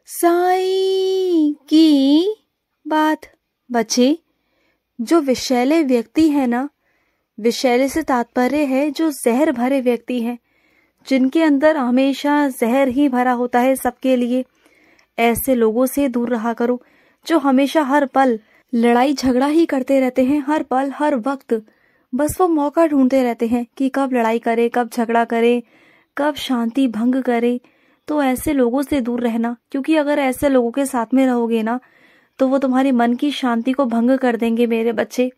साईं की बात। बच्चे, जो विषैले व्यक्ति है ना, विषैले से तात्पर्य है जो जहर भरे व्यक्ति हैं, जिनके अंदर हमेशा जहर ही भरा होता है सबके लिए, ऐसे लोगों से दूर रहा करो जो हमेशा हर पल लड़ाई झगड़ा ही करते रहते हैं। हर पल हर वक्त बस वो मौका ढूंढते रहते हैं कि कब लड़ाई करे, कब झगड़ा करे, कब शांति भंग करे। तो ऐसे लोगों से दूर रहना, क्योंकि अगर ऐसे लोगों के साथ में रहोगे ना तो वो तुम्हारी मन की शांति को भंग कर देंगे मेरे बच्चे।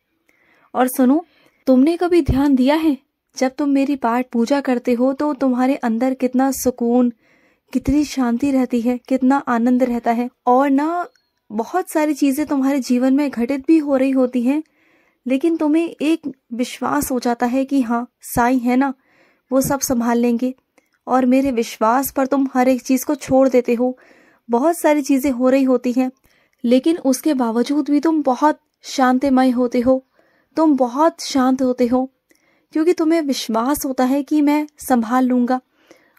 और सुनो, तुमने कभी ध्यान दिया है जब तुम मेरी पाठ पूजा करते हो तो तुम्हारे अंदर कितना सुकून, कितनी शांति रहती है, कितना आनंद रहता है। और ना बहुत सारी चीजें तुम्हारे जीवन में घटित भी हो रही होती हैं, लेकिन तुम्हें एक विश्वास हो जाता है कि हाँ साईं है ना, वो सब संभाल लेंगे। और मेरे विश्वास पर तुम हर एक चीज को छोड़ देते हो। बहुत सारी चीजें हो रही होती हैं, लेकिन उसके बावजूद भी तुम बहुत शांतिमय होते हो, तुम बहुत शांत होते हो, क्योंकि तुम्हें विश्वास होता है कि मैं संभाल लूंगा।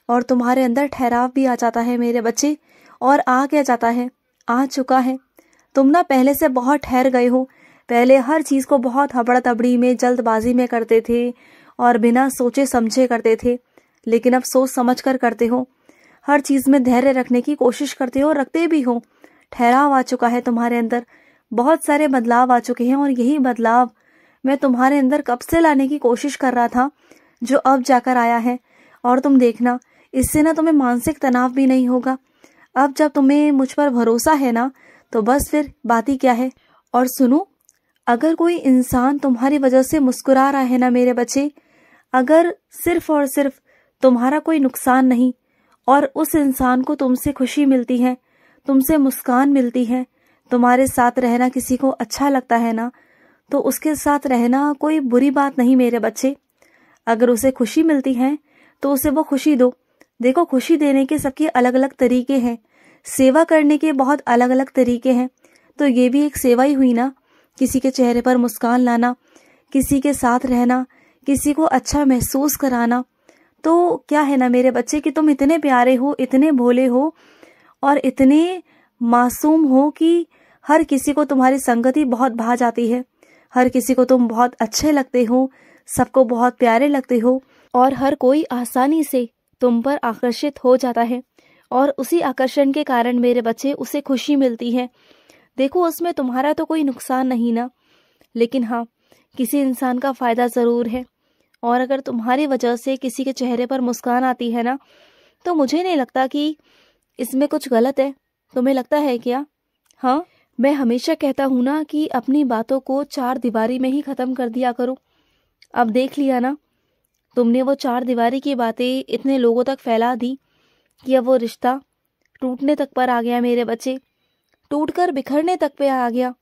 और तुम्हारे अंदर ठहराव भी आ जाता है मेरे बच्चे। और आ क्या जाता है, आ चुका है। तुम ना पहले से बहुत ठहर गए हो। पहले हर चीज को बहुत हबड़ा तबड़ी में, जल्दबाजी में करते थे और बिना सोचे समझे करते थे, लेकिन अब सोच समझ कर करते हो। हर चीज में धैर्य रखने की कोशिश करते हो, रखते भी हो। ठहराव आ चुका है तुम्हारे अंदर, बहुत सारे बदलाव आ चुके हैं। और यही बदलाव मैं तुम्हारे अंदर कब से लाने की कोशिश कर रहा था, जो अब जाकर आया है। और तुम देखना, इससे ना तुम्हें मानसिक तनाव भी नहीं होगा। अब जब तुम्हें मुझ पर भरोसा है ना, तो बस फिर बात ही क्या है। और सुनो, अगर कोई इंसान तुम्हारी वजह से मुस्कुरा रहा है ना मेरे बच्चे, अगर सिर्फ और सिर्फ तुम्हारा कोई नुकसान नहीं और उस इंसान को तुमसे खुशी मिलती है, तुमसे मुस्कान मिलती है, तुम्हारे साथ रहना किसी को अच्छा लगता है ना, तो उसके साथ रहना कोई बुरी बात नहीं मेरे बच्चे। अगर उसे खुशी मिलती है तो उसे वो खुशी दो। देखो, खुशी देने के सबके अलग अलग तरीके हैं, सेवा करने के बहुत अलग अलग तरीके हैं। तो ये भी एक सेवा ही हुई ना, किसी के चेहरे पर मुस्कान लाना, किसी के साथ रहना, किसी को अच्छा महसूस कराना। तो क्या है ना मेरे बच्चे कि तुम इतने प्यारे हो, इतने भोले हो और इतने मासूम हो कि हर किसी को तुम्हारी संगति बहुत भा जाती है। हर किसी को तुम बहुत अच्छे लगते हो, सबको बहुत प्यारे लगते हो, और हर कोई आसानी से तुम पर आकर्षित हो जाता है। और उसी आकर्षण के कारण मेरे बच्चे उसे खुशी मिलती है। देखो, उसमें तुम्हारा तो कोई नुकसान नहीं ना, लेकिन हाँ, किसी इंसान का फायदा जरूर है। और अगर तुम्हारी वजह से किसी के चेहरे पर मुस्कान आती है ना, तो मुझे नहीं लगता कि इसमें कुछ गलत है। तुम्हें लगता है क्या? हाँ, मैं हमेशा कहता हूँ ना कि अपनी बातों को चार दीवारी में ही खत्म कर दिया करो। अब देख लिया ना, तुमने वो चार दीवारी की बातें इतने लोगों तक फैला दी कि अब वो रिश्ता टूटने तक पर आ गया मेरे बच्चे, टूटकर बिखरने तक पे आ गया।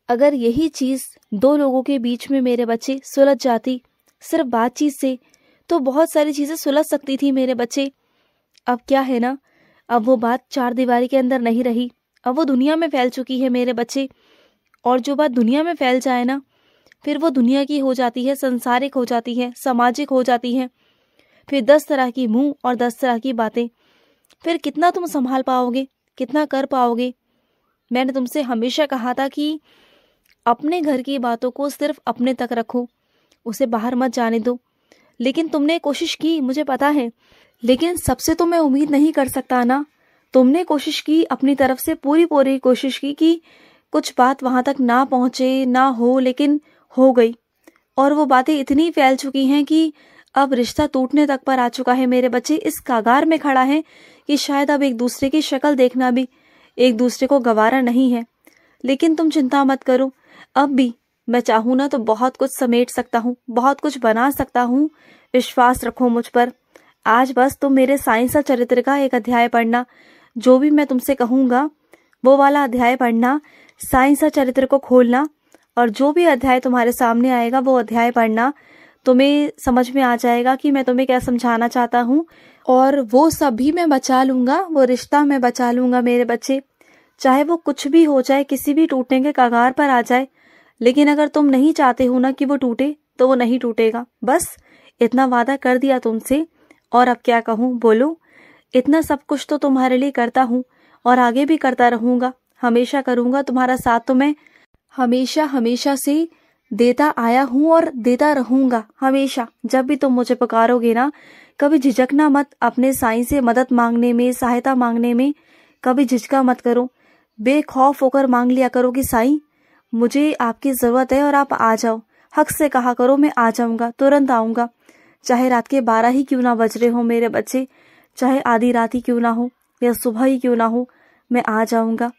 अगर यही चीज दो लोगों के बीच में मेरे बच्चे सुलझ जाती सिर्फ बातचीत से, तो बहुत सारी चीजें सुलझ सकती थी मेरे बच्चे। अब क्या है ना, अब वो बात चार दीवारी के अंदर नहीं रही, अब वो दुनिया में फैल चुकी है मेरे बच्चे। और जो बात दुनिया में फैल जाए ना, फिर वो दुनिया की हो जाती है, संसारिक हो जाती है, सामाजिक हो जाती है। फिर 10 तरह की मुंह और 10 तरह की बातें। फिर कितना तुम संभाल पाओगे, कितना कर पाओगे? मैंने तुमसे हमेशा कहा था कि अपने घर की बातों को सिर्फ अपने तक रखो, उसे बाहर मत जाने दो। लेकिन तुमने कोशिश की, मुझे पता है, लेकिन सबसे तो मैं उम्मीद नहीं कर सकता ना। तुमने कोशिश की, अपनी तरफ से पूरी पूरी कोशिश की कि कुछ बात वहां तक ना पहुंचे, ना हो, लेकिन हो गई। और वो बातें इतनी फैल चुकी हैं कि अब रिश्ता टूटने तक पर आ चुका है मेरे बच्चे। इस कगार में खड़ा है कि शायद अब एक दूसरे की शक्ल देखना भी एक दूसरे को गवारा नहीं है। लेकिन तुम चिंता मत करो, अब भी मैं चाहूँ ना तो बहुत कुछ समेट सकता हूँ, बहुत कुछ बना सकता हूँ। विश्वास रखो मुझ पर। आज बस तुम मेरे साईं सा चरित्र का एक अध्याय पढ़ना, जो भी मैं तुमसे कहूँगा वो वाला अध्याय पढ़ना, साईं सा चरित्र को खोलना, और जो भी अध्याय तुम्हारे सामने आएगा वो अध्याय पढ़ना। तुम्हें समझ में आ जाएगा कि मैं तुम्हें क्या समझाना चाहता हूँ। और वो सब भी मैं बचा लूंगा, वो रिश्ता मैं बचा लूंगा मेरे बच्चे। चाहे वो कुछ भी हो जाए, किसी भी टूटने के कगार पर आ जाए, लेकिन अगर तुम नहीं चाहते हो ना कि वो टूटे, तो वो नहीं टूटेगा। बस इतना वादा कर दिया तुमसे, और अब क्या कहूँ, बोलो। इतना सब कुछ तो तुम्हारे लिए करता हूँ, और आगे भी करता रहूँगा, हमेशा करूँगा। तुम्हारा साथ तो मैं हमेशा हमेशा से देता आया हूँ और देता रहूँगा हमेशा। जब भी तुम मुझे पुकारोगे ना, कभी झिझकना मत, अपने साईं से मदद मांगने में, सहायता मांगने में कभी झिझका मत करो। बेखौफ होकर मांग लिया करो कि साईं मुझे आपकी ज़रूरत है और आप आ जाओ। हक से कहा करो मैं आ जाऊँगा, तुरंत आऊँगा। चाहे रात के 12 ही क्यों ना बज रहे हो मेरे बच्चे, चाहे आधी रात ही क्यों ना हो या सुबह ही क्यों ना हो, मैं आ जाऊँगा।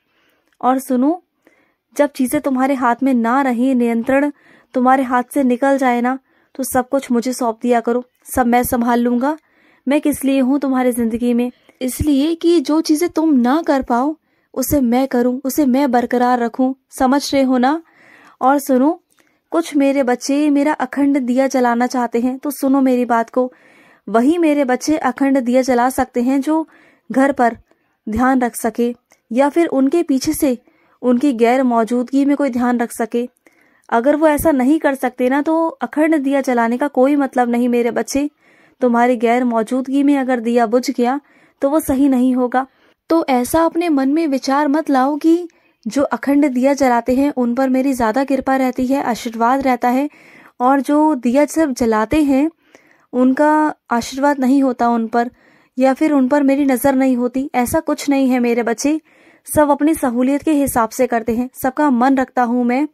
और सुनो, जब चीज़ें तुम्हारे हाथ में ना रही, नियंत्रण तुम्हारे हाथ से निकल जाए ना, तो सब कुछ मुझे सौंप दिया करो। सब मैं संभाल लूँगा। मैं किस लिए हूँ तुम्हारी ज़िंदगी में? इसलिए कि जो चीज़ें तुम ना कर पाओ उसे मैं करूँ, उसे मैं बरकरार रखूँ। समझ रहे हो ना? और सुनो, कुछ मेरे बच्चे मेरा अखंड दिया जलाना चाहते हैं, तो सुनो मेरी बात को। वही मेरे बच्चे अखंड दिया जला सकते हैं जो घर पर ध्यान रख सके, या फिर उनके पीछे से उनकी गैर मौजूदगी में कोई ध्यान रख सके। अगर वो ऐसा नहीं कर सकते ना, तो अखंड दिया जलाने का कोई मतलब नहीं मेरे बच्चे। तुम्हारी गैर मौजूदगी में अगर दिया बुझ गया तो वो सही नहीं होगा। तो ऐसा अपने मन में विचार मत लाओ कि जो अखंड दिया जलाते हैं उन पर मेरी ज़्यादा कृपा रहती है, आशीर्वाद रहता है, और जो दिया जब जलाते हैं उनका आशीर्वाद नहीं होता उन पर, या फिर उन पर मेरी नज़र नहीं होती। ऐसा कुछ नहीं है मेरे बच्चे। सब अपनी सहूलियत के हिसाब से करते हैं, सबका मन रखता हूँ मैं।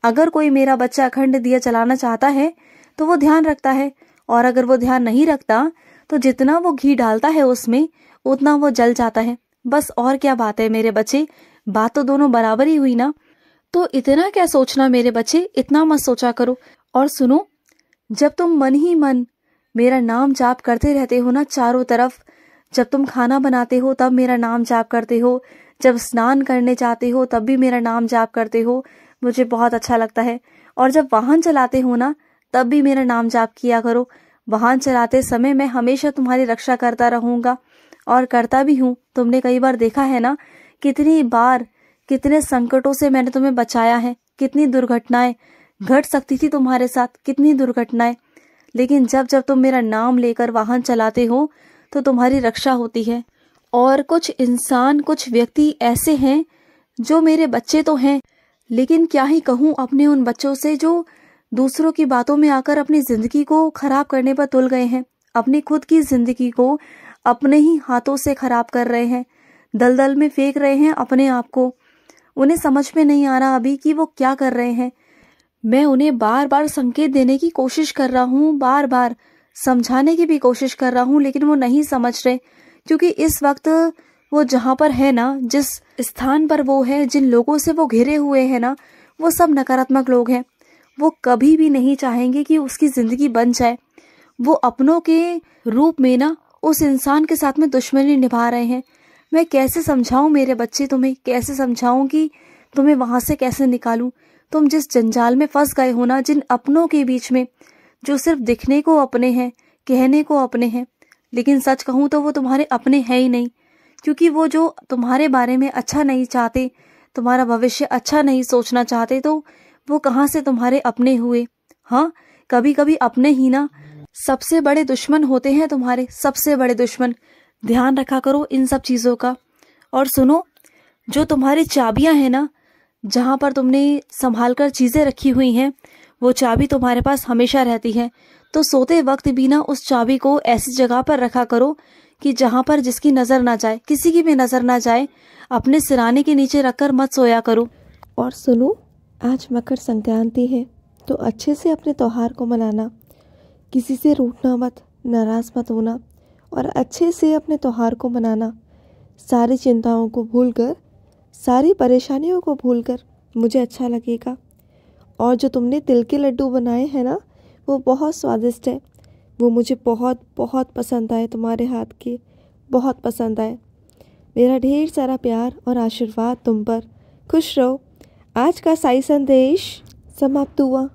अगर कोई मेरा बच्चा अखंड दिया जलाना चाहता है तो वो ध्यान रखता है, और अगर वो ध्यान नहीं रखता तो जितना वो घी डालता है उसमें उतना वो जल जाता है। बस और क्या बात है मेरे बच्चे, बात तो दोनों बराबर ही हुई ना। तो इतना क्या सोचना मेरे बच्चे, इतना मत सोचा करो। और सुनो, जब तुम मन ही मन मेरा नाम जाप करते रहते हो ना चारों तरफ, जब तुम खाना बनाते हो तब मेरा नाम जाप करते हो, जब स्नान करने जाते हो तब भी मेरा नाम जाप करते हो, मुझे बहुत अच्छा लगता है। और जब वाहन चलाते हो ना तब भी मेरा नाम जाप किया करो। वाहन चलाते समय मैं हमेशा तुम्हारी रक्षा करता रहूँगा, और करता भी हूँ। तुमने कई बार देखा है ना, कितनी बार कितने संकटों से मैंने तुम्हें बचाया है, कितनी दुर्घटनाएं घट सकती थी तुम्हारे साथ, कितनी दुर्घटनाएं। लेकिन जब जब तुम मेरा नाम लेकर वाहन चलाते हो तो तुम्हारी रक्षा होती है। और कुछ इंसान, कुछ व्यक्ति ऐसे हैं जो मेरे बच्चे तो हैं, लेकिन क्या ही कहूँ अपने उन बच्चों से जो दूसरों की बातों में आकर अपनी जिंदगी को खराब करने पर तुल गए हैं, अपनी खुद की जिंदगी को अपने ही हाथों से खराब कर रहे हैं, दलदल में फेंक रहे हैं अपने आप को। उन्हें समझ में नहीं आ रहा अभी कि वो क्या कर रहे हैं। मैं उन्हें बार बार संकेत देने की कोशिश कर रहा हूँ, बार बार समझाने की भी कोशिश कर रहा हूँ, लेकिन वो नहीं समझ रहे। क्योंकि इस वक्त वो जहाँ पर है ना, जिस स्थान पर वो है, जिन लोगों से वो घिरे हुए हैं ना, वो सब नकारात्मक लोग हैं। वो कभी भी नहीं चाहेंगे कि उसकी जिंदगी बन जाए। वो अपनों के रूप में ना उस इंसान के साथ में दुश्मनी निभा रहे हैं। मैं कैसे समझाऊं मेरे बच्चे, तुम्हें कैसे समझाऊं कि तुम्हें वहां से कैसे निकालूं। तुम जिस जंजाल में फंस गए हो ना, जिन अपनों के बीच में, जो सिर्फ दिखने को अपने हैं, कहने को अपने हैं, लेकिन सच कहूं तो वो तुम्हारे अपने हैं ही नहीं। क्योंकि वो जो तुम्हारे बारे में अच्छा नहीं चाहते, तुम्हारा भविष्य अच्छा नहीं सोचना चाहते, तो वो कहाँ से तुम्हारे अपने हुए। हाँ, कभी कभी अपने ही ना सबसे बड़े दुश्मन होते हैं, तुम्हारे सबसे बड़े दुश्मन। ध्यान रखा करो इन सब चीज़ों का। और सुनो, जो तुम्हारी चाबियां हैं ना, जहाँ पर तुमने संभाल कर चीज़ें रखी हुई हैं, वो चाबी तुम्हारे पास हमेशा रहती है। तो सोते वक्त भी ना उस चाबी को ऐसी जगह पर रखा करो कि जहाँ पर जिसकी नज़र ना जाए, किसी की भी नज़र ना जाए। अपने सिराने के नीचे रखकर मत सोया करो। और सुनो, आज मकर संक्रांति है, तो अच्छे से अपने त्योहार को मनाना, किसी से रूठना मत, नाराज़ मत होना, और अच्छे से अपने त्योहार को मनाना। सारी चिंताओं को भूलकर, सारी परेशानियों को भूलकर, मुझे अच्छा लगेगा। और जो तुमने तिल के लड्डू बनाए हैं ना, वो बहुत स्वादिष्ट है। वो मुझे बहुत बहुत पसंद आए, तुम्हारे हाथ के बहुत पसंद आए। मेरा ढेर सारा प्यार और आशीर्वाद तुम पर। खुश रहो। आज का साई संदेश समाप्त हुआ।